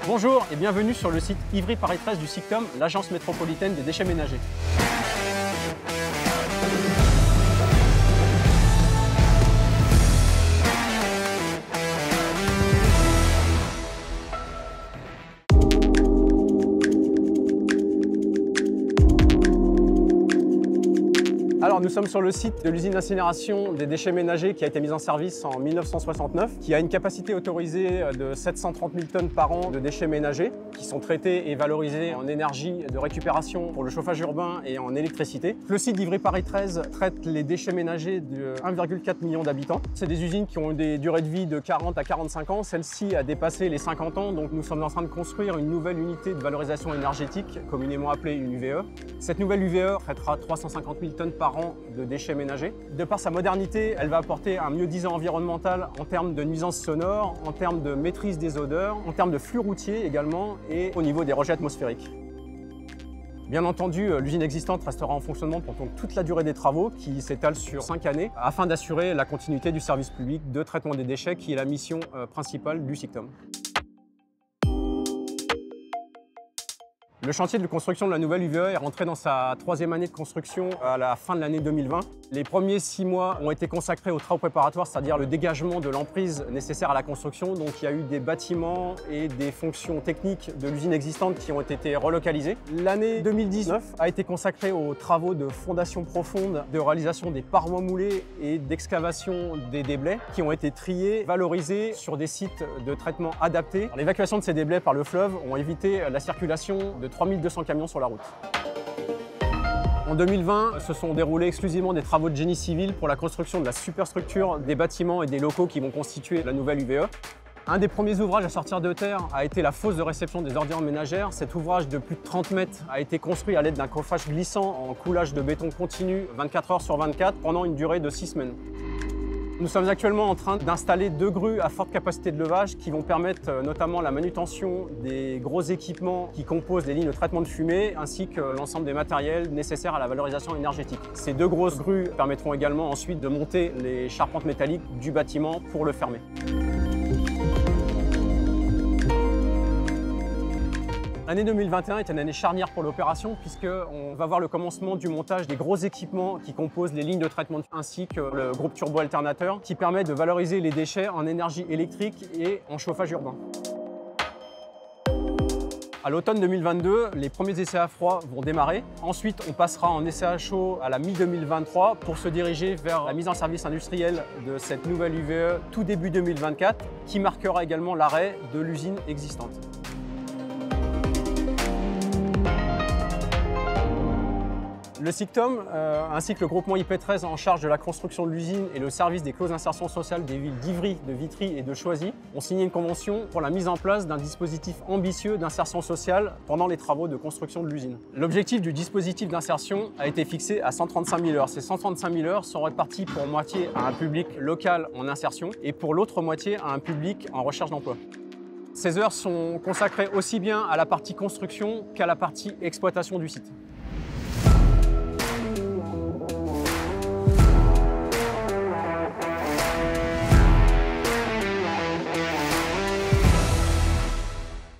Bonjour et bienvenue sur le site Ivry-Paris 13 du SICTOM, l'agence métropolitaine des déchets ménagers. Alors nous sommes sur le site de l'usine d'incinération des déchets ménagers qui a été mise en service en 1969, qui a une capacité autorisée de 730 000 tonnes par an de déchets ménagers qui sont traités et valorisés en énergie de récupération pour le chauffage urbain et en électricité. Le site d'Ivry-Paris 13 traite les déchets ménagers de 1,4 million d'habitants. C'est des usines qui ont des durées de vie de 40 à 45 ans. Celle-ci a dépassé les 50 ans, donc nous sommes en train de construire une nouvelle unité de valorisation énergétique, communément appelée une UVE. Cette nouvelle UVE traitera 350 000 tonnes par an de déchets ménagers. De par sa modernité, elle va apporter un mieux-disant environnemental en termes de nuisances sonores, en termes de maîtrise des odeurs, en termes de flux routiers également et au niveau des rejets atmosphériques. Bien entendu, l'usine existante restera en fonctionnement pendant toute la durée des travaux qui s'étalent sur 5 années afin d'assurer la continuité du service public de traitement des déchets qui est la mission principale du SICTOM. Le chantier de construction de la nouvelle UVE est rentré dans sa 3e année de construction à la fin de l'année 2020. Les premiers 6 mois ont été consacrés aux travaux préparatoires, c'est-à-dire le dégagement de l'emprise nécessaire à la construction. Donc il y a eu des bâtiments et des fonctions techniques de l'usine existante qui ont été relocalisés. L'année 2019 a été consacrée aux travaux de fondation profonde, de réalisation des parois moulées et d'excavation des déblais qui ont été triés, valorisés sur des sites de traitement adaptés. L'évacuation de ces déblais par le fleuve ont évité la circulation de 3200 camions sur la route. En 2020, se sont déroulés exclusivement des travaux de génie civil pour la construction de la superstructure des bâtiments et des locaux qui vont constituer la nouvelle UVE. Un des premiers ouvrages à sortir de terre a été la fosse de réception des ordures ménagères. Cet ouvrage de plus de 30 mètres a été construit à l'aide d'un coffrage glissant en coulage de béton continu 24 heures sur 24 pendant une durée de 6 semaines. Nous sommes actuellement en train d'installer 2 grues à forte capacité de levage qui vont permettre notamment la manutention des gros équipements qui composent les lignes de traitement de fumée ainsi que l'ensemble des matériels nécessaires à la valorisation énergétique. Ces 2 grosses grues permettront également ensuite de monter les charpentes métalliques du bâtiment pour le fermer. L'année 2021 est une année charnière pour l'opération puisqu'on va voir le commencement du montage des gros équipements qui composent les lignes de traitement ainsi que le groupe turbo-alternateur qui permet de valoriser les déchets en énergie électrique et en chauffage urbain. À l'automne 2022, les premiers essais à froid vont démarrer. Ensuite, on passera en essai à chaud à la mi-2023 pour se diriger vers la mise en service industrielle de cette nouvelle UVE tout début 2024 qui marquera également l'arrêt de l'usine existante. Le SICTOM, ainsi que le groupement IP13 en charge de la construction de l'usine et le service des clauses d'insertion sociale des villes d'Ivry, de Vitry et de Choisy, ont signé une convention pour la mise en place d'un dispositif ambitieux d'insertion sociale pendant les travaux de construction de l'usine. L'objectif du dispositif d'insertion a été fixé à 135 000 heures. Ces 135 000 heures sont réparties pour moitié à un public local en insertion et pour l'autre moitié à un public en recherche d'emploi. Ces heures sont consacrées aussi bien à la partie construction qu'à la partie exploitation du site.